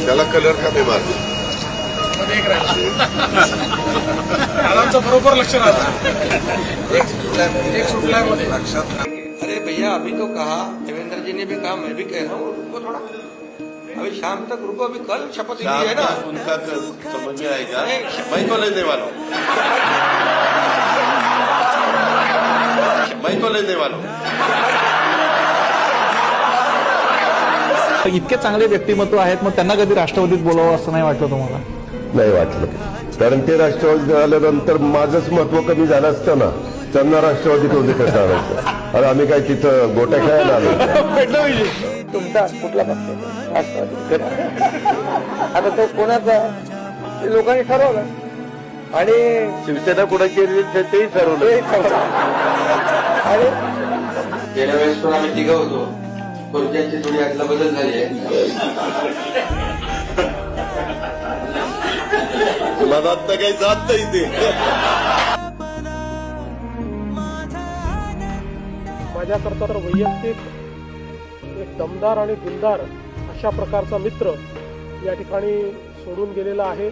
त्याला कलर का नाही मारला? बरोबर लक्ष राहतं एक सुटलाय मध्ये लक्षात. अरे भैया अभी तो कहा देवेंद्र जी ने भी कहा, मैं भी कह रहा हूँ रुको थोड़ा, अभी शाम तक रुको, अभी कल शपथ ली है ना। उनका समझ में आएगा, मैं तो लेने वाला हूँ, मैं तो लेने वाला हूँ. इतके चांगले व्यक्तिमत्व आहेत, मग त्यांना कधी राष्ट्रवादीत बोलावं असं नाही वाटलं तुम्हाला? नाही वाटलं, कारण ते राष्ट्रवादी झाल्यानंतर माझंच महत्व कमी झालं असतं ना. त्यांना राष्ट्रवादीत होते कसं आणायचं? अरे आम्ही काय तिथं गोट्या खेळायला आलो? तुमचा कुठला पक्ष राष्ट्रवादी? आता तो कोणाचा ते लोकांनी ठरवलं आणि शिवसेना कोणाची तेही ठरवलं. आणि गेल्या वेळेस पण आम्ही तिघं होतो, खुर्च्यांची थोडी आतला बदल झाली आहे. तुला जात काही जात नाही ते. माझ्याकरता तर वैयक्तिक एक दमदार आणि दिलदार अशा प्रकारचा मित्र या ठिकाणी सोडून गेलेला आहे.